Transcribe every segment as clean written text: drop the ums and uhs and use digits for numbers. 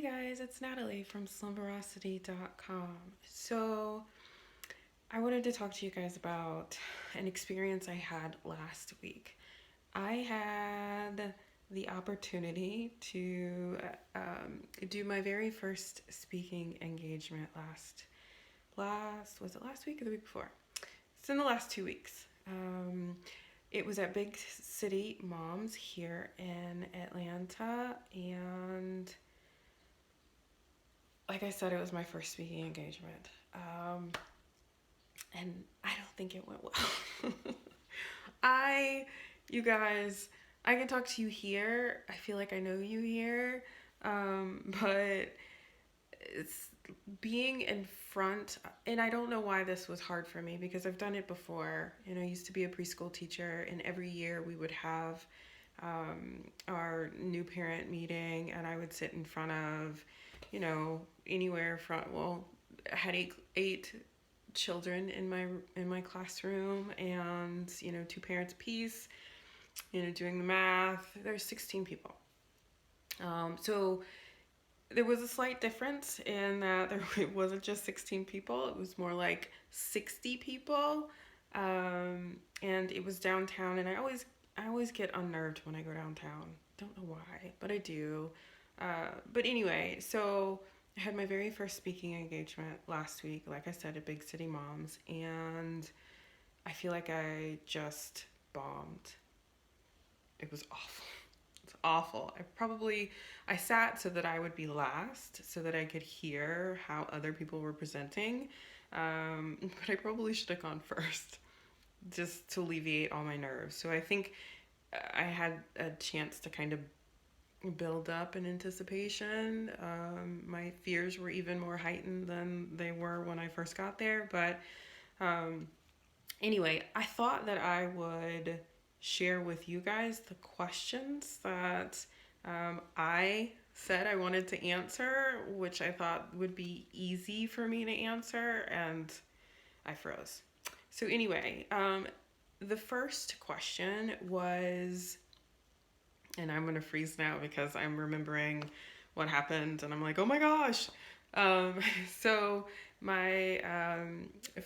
guys, it's Natalie from slumberosity.com. So, I wanted to talk to you guys about an experience I had last week. I had the opportunity to do my very first speaking engagement was it last week or the week before? It's in the last 2 weeks. It was at Big City Moms here in Atlanta, and like I said, it was my first speaking engagement. And I don't think it went well. I, you guys, I can talk to you here. I feel like I know you here. But it's being in front, and I don't know why this was hard for me because I've done it before. I used to be a preschool teacher, and every year we would have our new parent meeting, and I would sit in front of, anywhere from, I had eight children in my classroom, and two parents apiece, doing the math. There's 16 people. So there was a slight difference in that it wasn't just 16 people, it was more like 60 people. And it was downtown, and I always get unnerved when I go downtown. Don't know why, but I do. But anyway, so I had my very first speaking engagement last week, like I said, at Big City Moms, and I feel like I just bombed. It was awful. It's awful. I sat so that I would be last, so that I could hear how other people were presenting. But I probably should have gone first, just to alleviate all my nerves. So I think I had a chance to kind of build up in anticipation. My fears were even more heightened than they were when I first got there. But um, anyway, I thought that I would share with you guys the questions that I said I wanted to answer, which I thought would be easy for me to answer, and I froze. So, anyway, the first question was, and I'm going to freeze now because I'm remembering what happened, and I'm like, oh my gosh. Um, so, my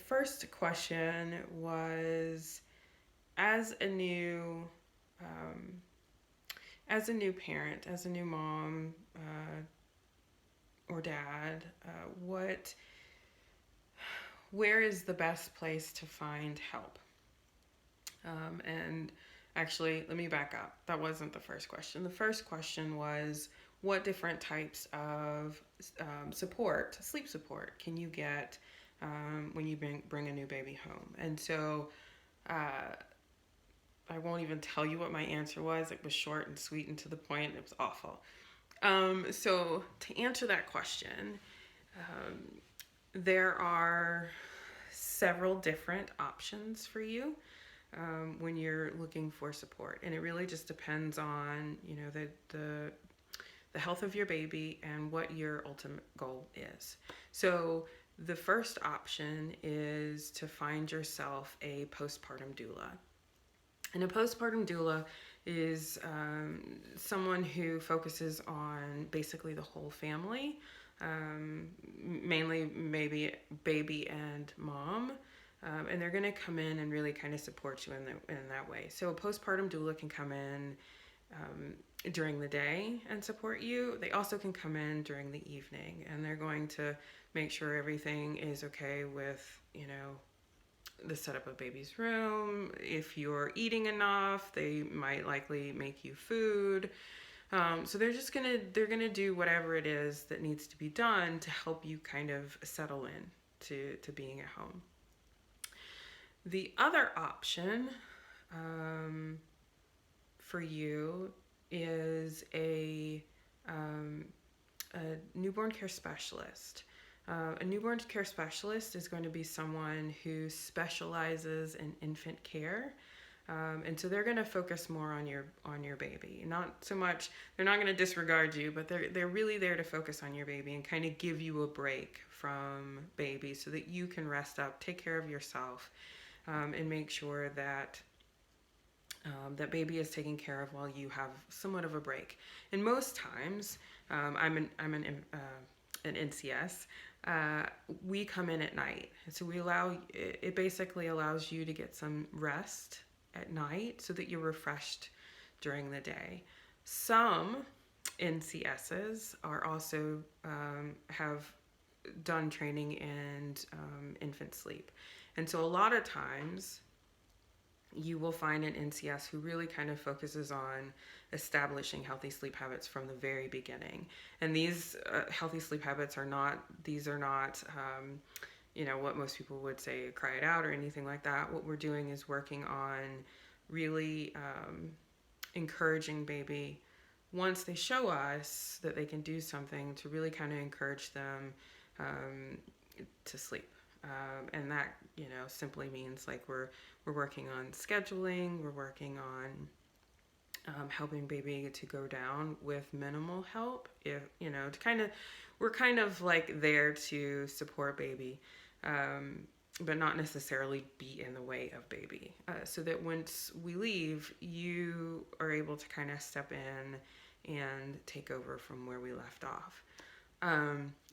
first question was, as a new um, as a new parent, as a new mom or dad, where is the best place to find help? And actually, let me back up. That wasn't the first question. The first question was, what different types of sleep support, can you get when you bring a new baby home? And so I won't even tell you what my answer was. It was short and sweet and to the point. It was awful. So to answer that question, um, there are several different options for you when you're looking for support, and it really just depends on the health of your baby and what your ultimate goal is. So the first option is to find yourself a postpartum doula. And a postpartum doula is someone who focuses on basically the whole family, mainly maybe baby and mom. And they're going to come in and really kind of support you in that way. So a postpartum doula can come in during the day and support you. They also can come in during the evening, and they're going to make sure everything is okay with, the setup of baby's room. If you're eating enough, they might likely make you food. So they're gonna do whatever it is that needs to be done to help you kind of settle in to being at home. The other option for you is a newborn care specialist. A newborn care specialist is going to be someone who specializes in infant care. And so they're going to focus more on your baby. Not so much, they're not going to disregard you, but they're really there to focus on your baby and kind of give you a break from baby so that you can rest up, take care of yourself, and make sure that that baby is taken care of while you have somewhat of a break. And most times, I'm an NCS. We come in at night, so we allow it basically allows you to get some rest at night so that you're refreshed during the day. Some NCSs are also have done training in infant sleep, and so a lot of times you will find an NCS who really kind of focuses on establishing healthy sleep habits from the very beginning. And these healthy sleep habits are not, what most people would say, cry it out or anything like that. What we're doing is working on really encouraging baby once they show us that they can do something to really kind of encourage them um, to sleep. And that, simply means like we're working on scheduling, we're working on helping baby to go down with minimal help. If to kind of, we're kind of like there to support baby, but not necessarily be in the way of baby. So that once we leave, you are able to kind of step in and take over from where we left off.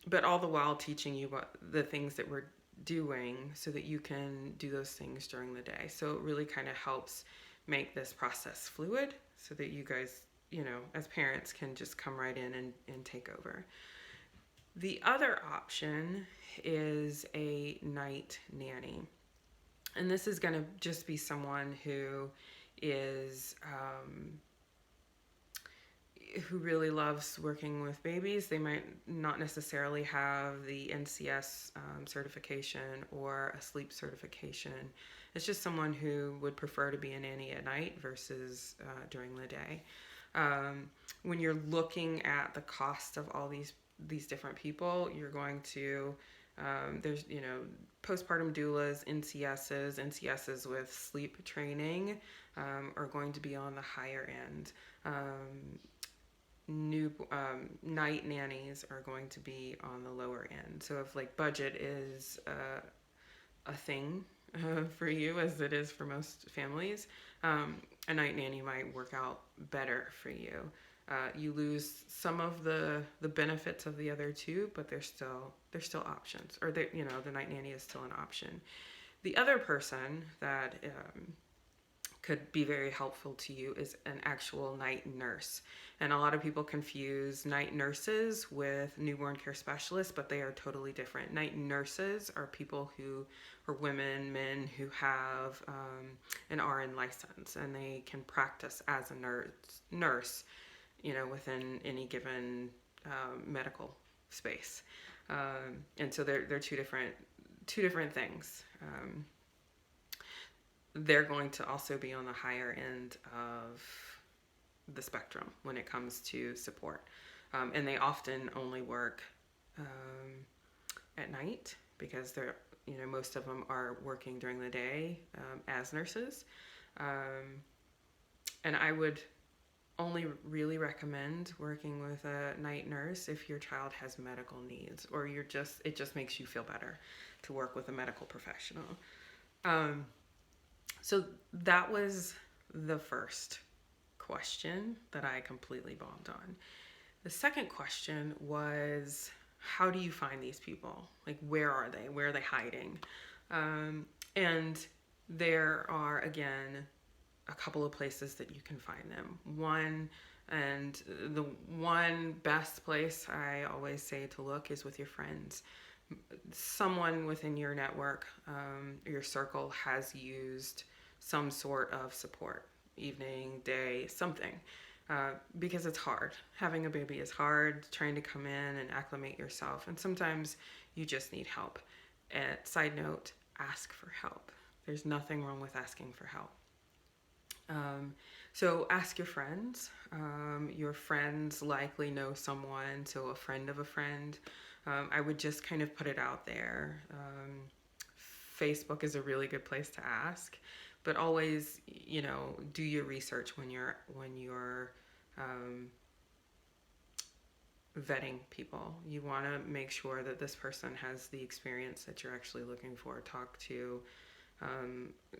But all the while teaching you what the things that we're doing so that you can do those things during the day. So it really kind of helps make this process fluid so that you guys, as parents can just come right in and take over. The other option is a night nanny. And this is going to just be someone who is who really loves working with babies. They might not necessarily have the NCS certification or a sleep certification. It's just someone who would prefer to be a nanny at night versus during the day. When you're looking at the cost of all these different people, you're going to there's postpartum doulas, NCSs with sleep training are going to be on the higher end. New night nannies are going to be on the lower end. So if like budget is a thing for you, as it is for most families, a night nanny might work out better for you. You lose some of the benefits of the other two, but they're still options, or the night nanny is still an option. The other person that could be very helpful to you is an actual night nurse. And a lot of people confuse night nurses with newborn care specialists, but they are totally different. Night nurses are people who are women, men who have an RN license, and they can practice as a nurse, within any given medical space. And so they're two different things. They're going to also be on the higher end of the spectrum when it comes to support. And they often only work at night because they're, most of them are working during the day as nurses. And I would only really recommend working with a night nurse if your child has medical needs, or it just makes you feel better to work with a medical professional. So that was the first question that I completely bombed on. The second question was, how do you find these people? Like, where are they? Where are they hiding? And there are, again, a couple of places that you can find them. The one best place I always say to look is with your friends. Someone within your network, your circle, has used some sort of support, evening, day, something, because it's hard. Having a baby is hard, trying to come in and acclimate yourself, and sometimes you just need help. And side note, ask for help. There's nothing wrong with asking for help. So ask your friends. Your friends likely know someone, so a friend of a friend. I would just kind of put it out there. Facebook is a really good place to ask, but always, do your research when you're vetting people. You want to make sure that this person has the experience that you're actually looking for. Talk to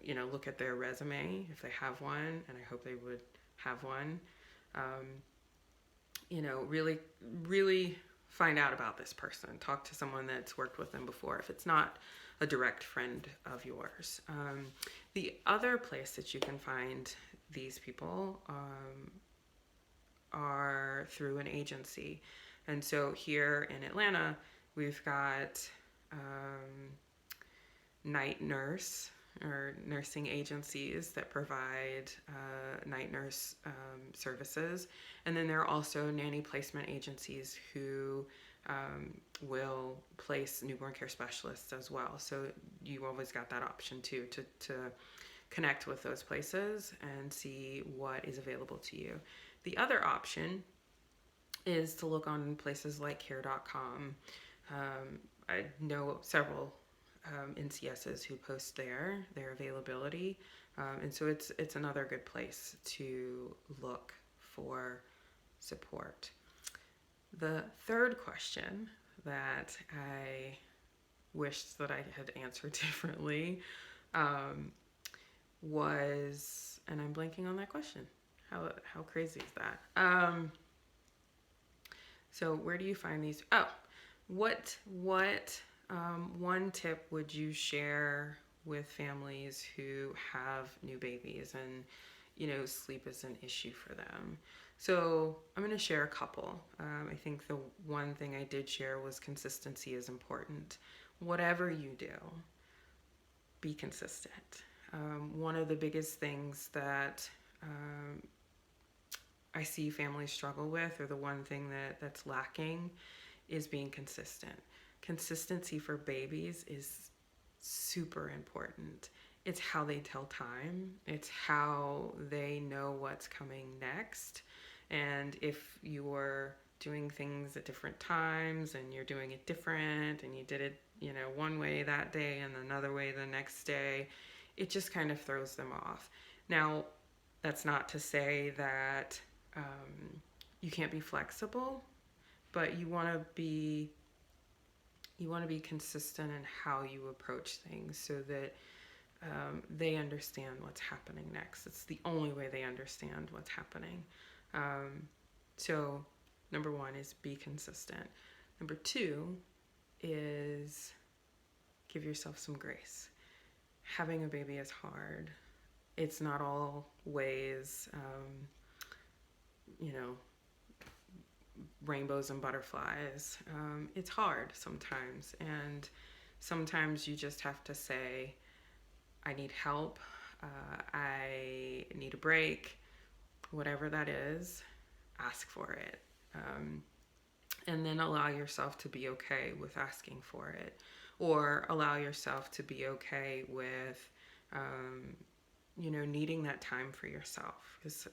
You know, look at their resume if they have one, and I hope they would have one. Um, you know, really find out about this person. Talk to someone that's worked with them before if it's not a direct friend of yours. The other place that you can find these people are through an agency. And so here in Atlanta, we've got night nurse or nursing agencies that provide night nurse services. And then there are also nanny placement agencies who will place newborn care specialists as well. So you always got that option too to connect with those places and see what is available to you. The other option is to look on places like care.com. I know several NCSs who post their availability, and so it's another good place to look for support. The third question that I wished that I had answered differently was, and I'm blanking on that question. How crazy is that? So where do you find these? Oh, what one tip would you share with families who have new babies and, you know, sleep is an issue for them? So I'm going to share a couple. I think the one thing I did share was consistency is important. Whatever you do, be consistent. One of the biggest things that I see families struggle with, or the one thing that's lacking, is being consistent. Consistency for babies is super important. It's how they tell time. It's how they know what's coming next. And if you're doing things at different times and you're doing it different and you did it, you know, one way that day and another way the next day, it just kind of throws them off. Now, that's not to say that you can't be flexible, but you want to be consistent in how you approach things so that they understand what's happening next. It's the only way they understand what's happening. So number one is be consistent. Number two is give yourself some grace. Having a baby is hard. It's not always, you know, rainbows and butterflies. It's hard sometimes, and sometimes you just have to say, I need help, I need a break, whatever that is, ask for it. And then allow yourself to be okay with asking for it, or allow yourself to be okay with, you know, needing that time for yourself, because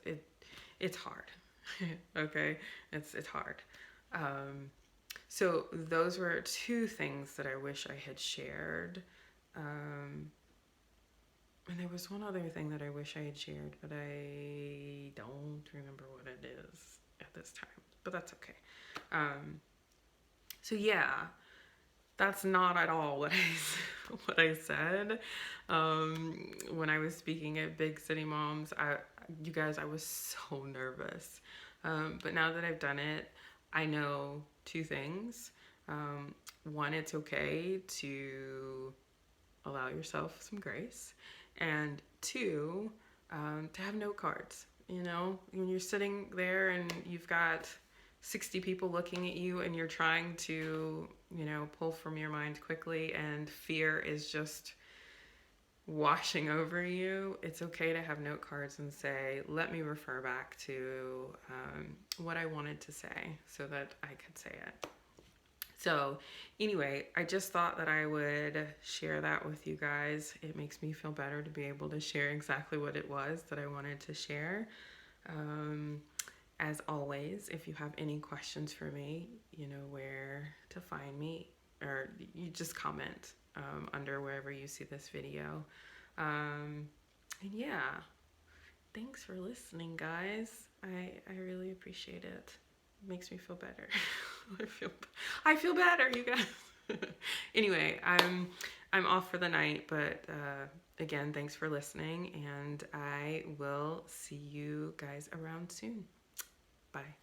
it's hard. Okay, it's hard. So those were two things that I wish I had shared. And there was one other thing that I wish I had shared, but I don't remember what it is at this time. But that's okay. So yeah, that's not at all what I said when I was speaking at Big City Moms. You guys, I was so nervous. But now that I've done it, I know two things. One, it's okay to allow yourself some grace. And two, to have note cards. You know, when you're sitting there and you've got 60 people looking at you and you're trying to, you know, pull from your mind quickly and fear is just washing over you, it's okay to have note cards and say, let me refer back to what I wanted to say so that I could say it. So anyway, I just thought that I would share that with you guys. It makes me feel better to be able to share exactly what it was that I wanted to share. As always, if you have any questions for me, you know where to find me, or you just comment under wherever you see this video. And yeah, thanks for listening, guys. I really appreciate it. It makes me feel better. I feel better, you guys. Anyway, I'm off for the night, but again, thanks for listening, and I will see you guys around soon. Bye.